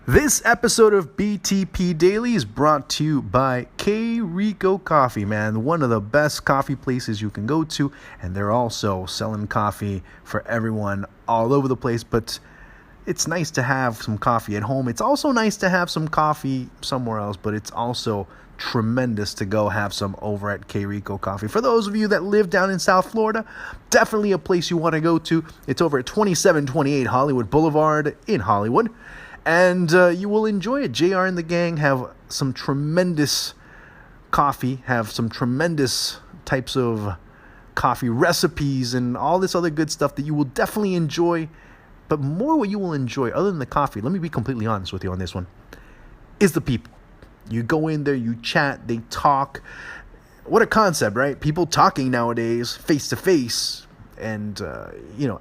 This episode of BTP Daily is brought to you by K Rico Coffee, man. One of the best coffee places you can go to, and they're also selling coffee for everyone all over the place. But it's nice to have some coffee at home. It's also nice to have some coffee somewhere else, but it's also tremendous to go have some over at K Rico Coffee. For those of you that live down in South Florida, definitely a place you want to go to. It's over at 2728 Hollywood Boulevard in Hollywood. And you will enjoy it. JR and the gang have some tremendous coffee, have some tremendous types of coffee recipes and all this other good stuff that you will definitely enjoy. But more what you will enjoy, other than the coffee, let me be completely honest with you on this one, is the people. You go in there, you chat, they talk. What a concept, right? People talking nowadays, face to face, and,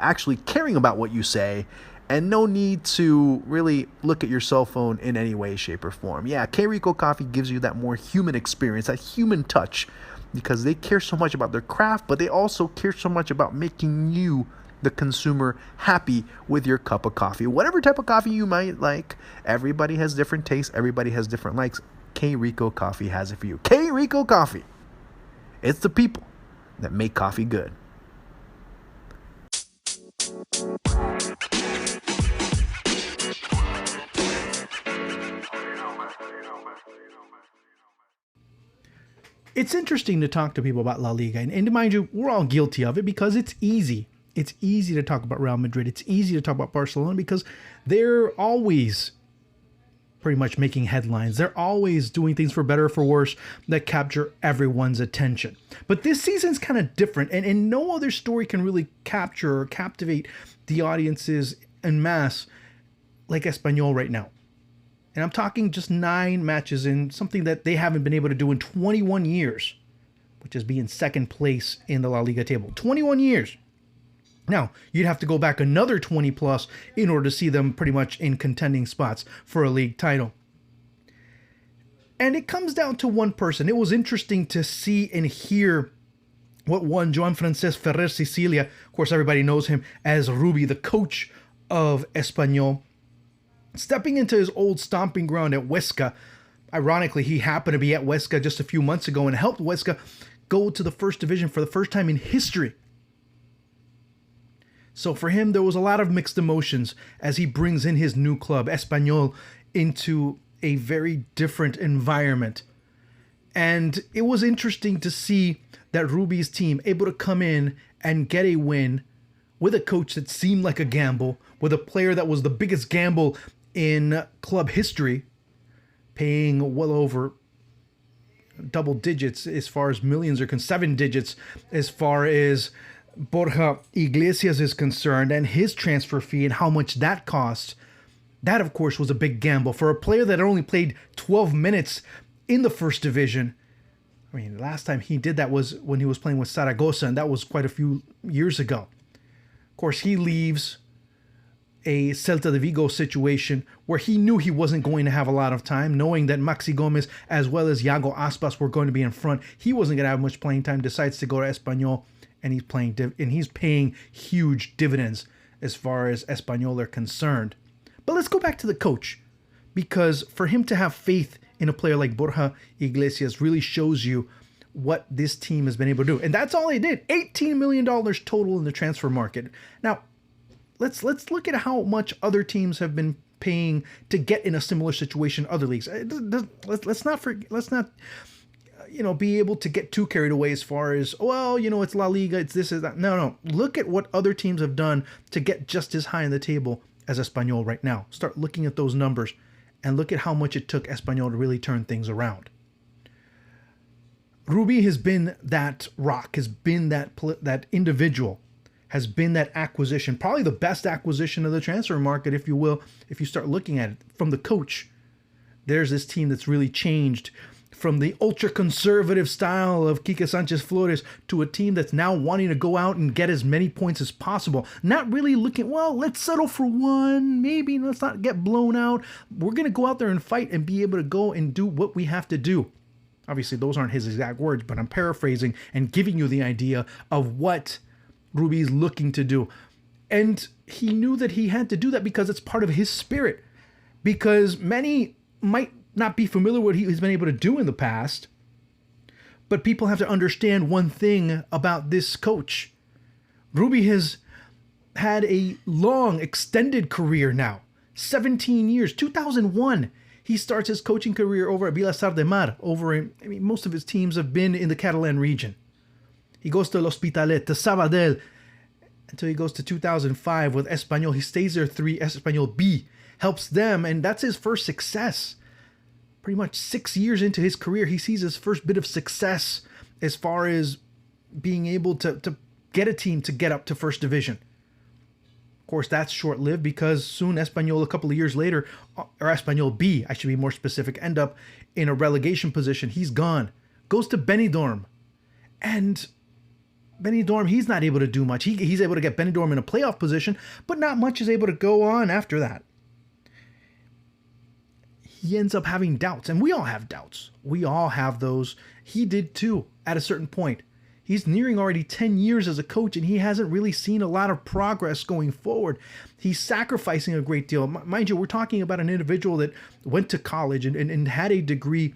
actually caring about what you say. And no need to really look at your cell phone in any way, shape, or form. Yeah, K Rico Coffee gives you that more human experience, that human touch, because they care so much about their craft, but they also care so much about making you, the consumer, happy with your cup of coffee. Whatever type of coffee you might like, everybody has different tastes, everybody has different likes. K Rico Coffee has it for you. K Rico Coffee. It's the people that make coffee good. It's interesting to talk to people about La Liga. And mind you, we're all guilty of it because it's easy. It's easy to talk about Real Madrid. It's easy to talk about Barcelona because they're always pretty much making headlines. They're always doing things for better or for worse that capture everyone's attention. But this season's kind of different. And no other story can really capture or captivate the audiences en masse like Espanyol right now. And I'm talking just 9 matches in something that they haven't been able to do in 21 years, which is be in second place in the La Liga table. 21 years. Now, you'd have to go back another 20 plus in order to see them pretty much in contending spots for a league title. And it comes down to one person. It was interesting to see and hear what one Joan Frances Ferrer Sicilia, of course everybody knows him as Rubi, the coach of Espanyol, stepping into his old stomping ground at Huesca. Ironically, he happened to be at Huesca just a few months ago and helped Huesca go to the first division for the first time in history. So for him, there was a lot of mixed emotions as he brings in his new club, Espanyol, into a very different environment. And it was interesting to see that Rubi's team able to come in and get a win with a coach that seemed like a gamble, with a player that was the biggest gamble in club history, paying well over double digits as far as millions, or 7 digits as far as Borja Iglesias is concerned, and his transfer fee and how much that cost. That, of course, was a big gamble for a player that only played 12 minutes in the first division. I mean, the last time he did that was when he was playing with Zaragoza, and that was quite a few years ago. Of course, he leaves a Celta de Vigo situation where he knew he wasn't going to have a lot of time, knowing that Maxi Gomez as well as Iago Aspas were going to be in front. He wasn't going to have much playing time, decides to go to Espanyol, and he's paying huge dividends as far as Espanyol are concerned. But let's go back to the coach, because for him to have faith in a player like Borja Iglesias really shows you what this team has been able to do. And that's all they did. $18 million total in the transfer market. Now, let's look at how much other teams have been paying to get in a similar situation in other leagues. Let's not be able to get too carried away as far as, it's La Liga, it's this, is that. No. Look at what other teams have done to get just as high on the table as Espanyol right now. Start looking at those numbers and look at how much it took Espanyol to really turn things around. Rubi has been that rock, has been that individual, has been that acquisition, probably the best acquisition of the transfer market, if you will, if you start looking at it from the coach. There's this team that's really changed from the ultra-conservative style of Quique Sanchez Flores to a team that's now wanting to go out and get as many points as possible. Not really looking, let's settle for one, maybe let's not get blown out. We're going to go out there and fight and be able to go and do what we have to do. Obviously, those aren't his exact words, but I'm paraphrasing and giving you the idea of what Rubi's looking to do. And he knew that he had to do that because it's part of his spirit. because many might not be familiar with what he's been able to do in the past, but people have to understand one thing about this coach. Rubi has had a long, extended career now. 17 years. 2001, he starts his coaching career over at Vilassar de Mar. Most of his teams have been in the Catalan region. He goes to L'Hospitalet, to Sabadell, until he goes to 2005 with Espanyol. He stays there 3, Espanyol B. Helps them, and that's his first success. Pretty much 6 years into his career, he sees his first bit of success as far as being able to get a team to get up to first division. Of course, that's short-lived because soon Espanyol, a couple of years later, or Espanyol B, I should be more specific, end up in a relegation position. He's gone. Goes to Benidorm. And Benidorm, he's not able to do much. He's able to get Benidorm in a playoff position, but not much is able to go on after that. He ends up having doubts, and we all have doubts. We all have those. He did too, at a certain point. He's nearing already 10 years as a coach, and he hasn't really seen a lot of progress going forward. He's sacrificing a great deal. Mind you, we're talking about an individual that went to college and had a degree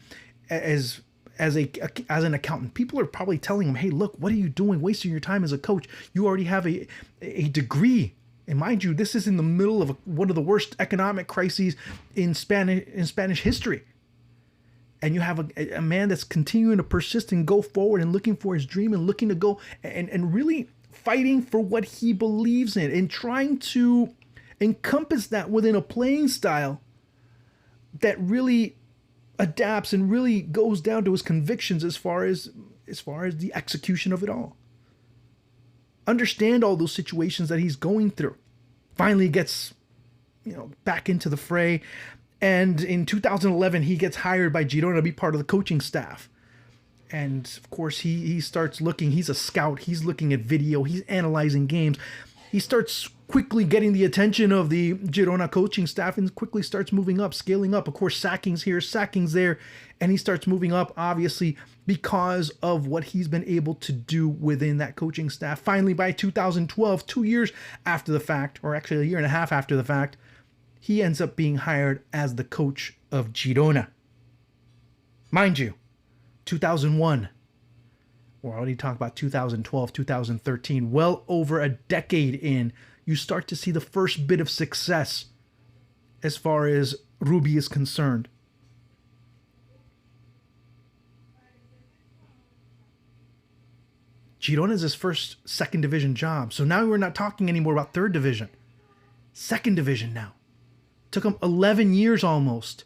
as an accountant. People are probably telling him, hey, look, what are you doing wasting your time as a coach? You already have a degree. And mind you, this is in the middle of one of the worst economic crises in Spanish history. And you have a man that's continuing to persist and go forward and looking for his dream and looking to go and really fighting for what he believes in and trying to encompass that within a playing style that really adapts and really goes down to his convictions as far as the execution of it all. Understand all those situations that he's going through. Finally gets, back into the fray. And in 2011, he gets hired by Girona to be part of the coaching staff. And of course, he starts looking. He's a scout. He's looking at video. He's analyzing games. He starts quickly getting the attention of the Girona coaching staff and quickly starts moving up, scaling up. Of course, sackings here, sackings there. And he starts moving up, obviously, because of what he's been able to do within that coaching staff. Finally, by 2012, 2 years after the fact, or actually a year and a half after the fact, he ends up being hired as the coach of Girona. Mind you, 2001. We're already talking about 2012, 2013. Well over a decade in, you start to see the first bit of success as far as Rubi is concerned. Girona is his first second division job. So now we're not talking anymore about third division. Second division now. Took him 11 years almost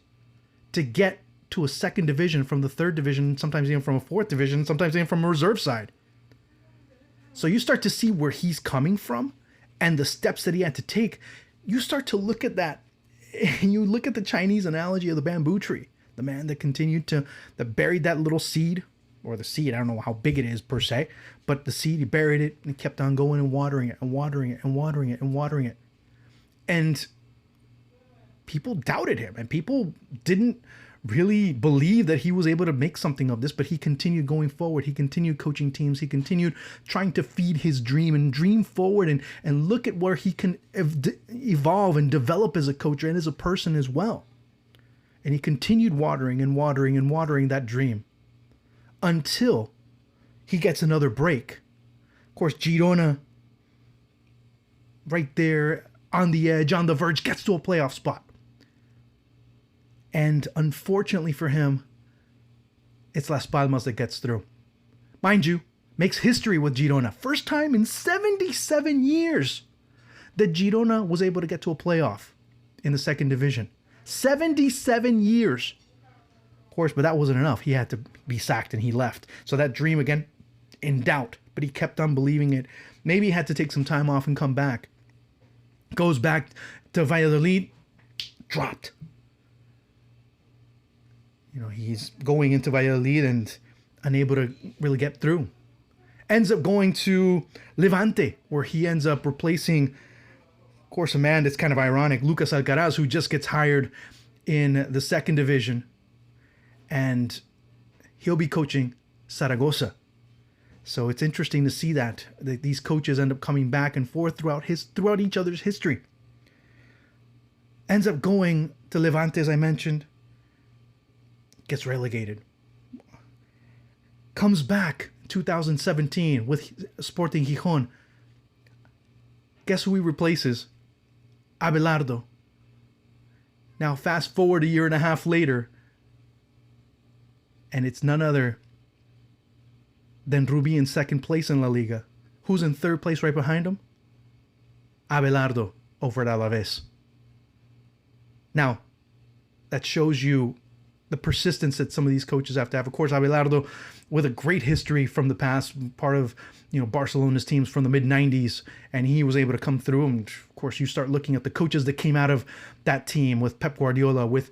to get to a second division from the third division, sometimes even from a fourth division, sometimes even from a reserve side. So you start to see where he's coming from and the steps that he had to take. You start to look at that, and you look at the Chinese analogy of the bamboo tree. The man that buried that little seed, or the seed, I don't know how big it is per se, but the seed, he buried it and kept on going and watering it and watering it and watering it and watering it. And people doubted him, and people didn't really believe that he was able to make something of this, but he continued going forward. He continued coaching teams. He continued trying to feed his dream and dream forward and look at where he can evolve and develop as a coach and as a person as well. And he continued watering and watering and watering that dream until he gets another break. Of course, Girona, right there on the edge, on the verge, gets to a playoff spot. And unfortunately for him, it's Las Palmas that gets through. Mind you, makes history with Girona. First time in 77 years that Girona was able to get to a playoff in the second division. 77 years. Of course, but that wasn't enough. He had to be sacked and he left. So that dream again in doubt, but he kept on believing it. Maybe he had to take some time off and come back. Goes back to Valladolid, dropped. He's going into Valladolid and unable to really get through. Ends up going to Levante, where he ends up replacing, of course, a man that's kind of ironic, Lucas Alcaraz, who just gets hired in the second division. And he'll be coaching Zaragoza. So it's interesting to see that these coaches end up coming back and forth throughout each other's history. Ends up going to Levante, as I mentioned. Gets relegated. Comes back 2017 with Sporting Gijón. Guess who he replaces? Abelardo. Now fast forward a year and a half later, and it's none other than Rubi in second place in La Liga. Who's in third place right behind him? Abelardo over at Alaves. Now, that shows you the persistence that some of these coaches have to have. Of course, Abelardo, with a great history from the past, part of Barcelona's teams from the mid-90s, and he was able to come through. And of course, you start looking at the coaches that came out of that team with Pep Guardiola, with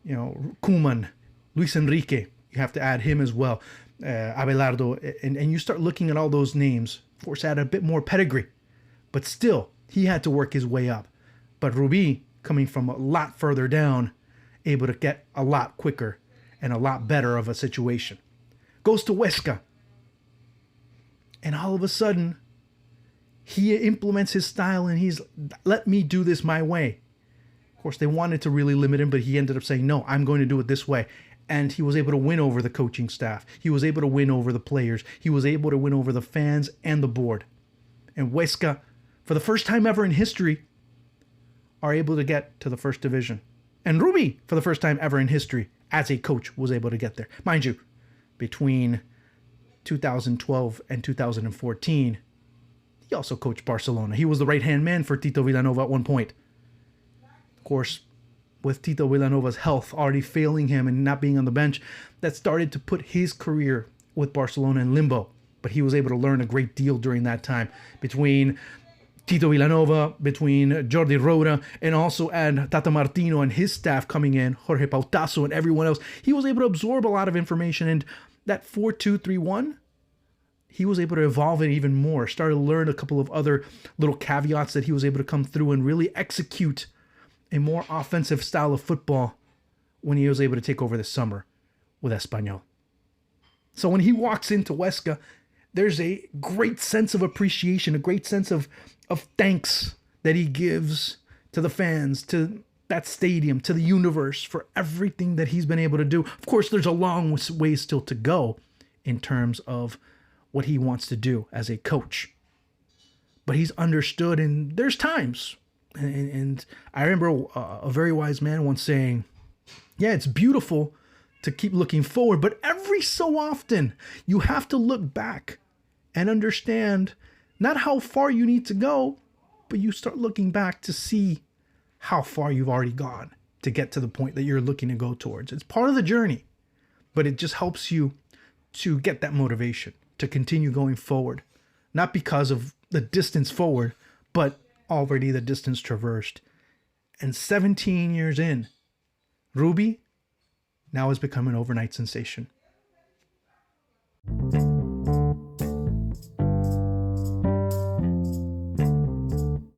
Koeman, Luis Enrique. You have to add him as well, Abelardo, and you start looking at all those names. Of course, add a bit more pedigree, but still, he had to work his way up. But Rubi, coming from a lot further down, able to get a lot quicker and a lot better of a situation. Goes to Huesca. And all of a sudden, he implements his style and he's, let me do this my way. Of course, they wanted to really limit him, but he ended up saying, no, I'm going to do it this way. And he was able to win over the coaching staff. He was able to win over the players. He was able to win over the fans and the board. And Huesca, for the first time ever in history, are able to get to the first division. And Rubi, for the first time ever in history, as a coach, was able to get there. Mind you, between 2012 and 2014, he also coached Barcelona. He was the right-hand man for Tito Vilanova at one point. Of course, with Tito Villanova's health already failing him and not being on the bench, that started to put his career with Barcelona in limbo. But he was able to learn a great deal during that time between Tito Villanova, between Jordi Roda, and also add Tata Martino and his staff coming in, Jorge Pautasso and everyone else. He was able to absorb a lot of information, and that 4-2-3-1, he was able to evolve it even more, started to learn a couple of other little caveats that he was able to come through and really execute a more offensive style of football when he was able to take over this summer with Espanyol. So when he walks into Huesca, there's a great sense of appreciation, a great sense of thanks that he gives to the fans, to that stadium, to the universe for everything that he's been able to do. Of course, there's a long way still to go in terms of what he wants to do as a coach. But he's understood, and there's times. And I remember a very wise man once saying, yeah, it's beautiful to keep looking forward, but every so often you have to look back and understand not how far you need to go, but you start looking back to see how far you've already gone to get to the point that you're looking to go towards. It's part of the journey, but it just helps you to get that motivation to continue going forward, not because of the distance forward, but already the distance traversed. And 17 years in, Rubi now has become an overnight sensation.